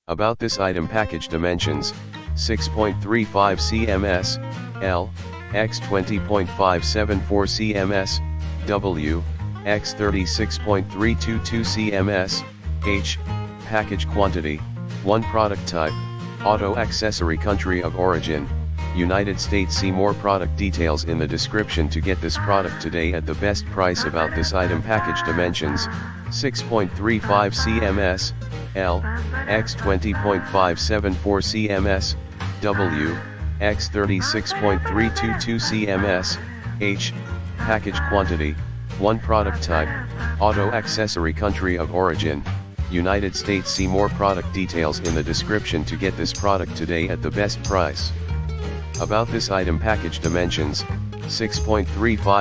About this item: package dimensions, 6.35 cms, L, x 20.574 cms, W, x 36.322 cms, H. Package quantity, 1 product type, auto accessory, country of origin, United States. See more product details in the description to get this product today at the best price. About this item: package dimensions, 6.35 cms, L, x 20.574 cms, W, x 36.322 cms, H. Package quantity, 1 product type, auto accessory, country of origin, United States. See more product details in the description to get this product today at the best price. About this item: package dimensions, 6.35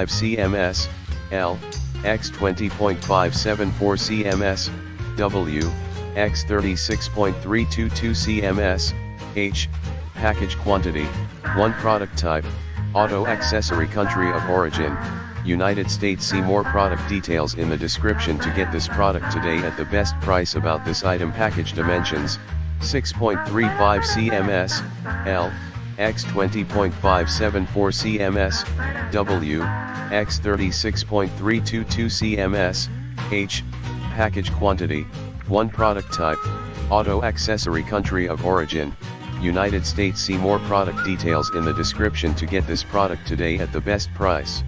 cms, L, x 20.574 cms, W, x 36.322 cms, H. Package quantity, 1 product type, auto accessory, country of origin, United States. See more product details in the description to get this product today at the best price. About this item: package dimensions, 6.35 cms, L, x 20.574 cms, W, x 36.322 cms, H. Package quantity, 1 product type, auto accessory, country of origin, United States. See more product details in the description to get this product today at the best price.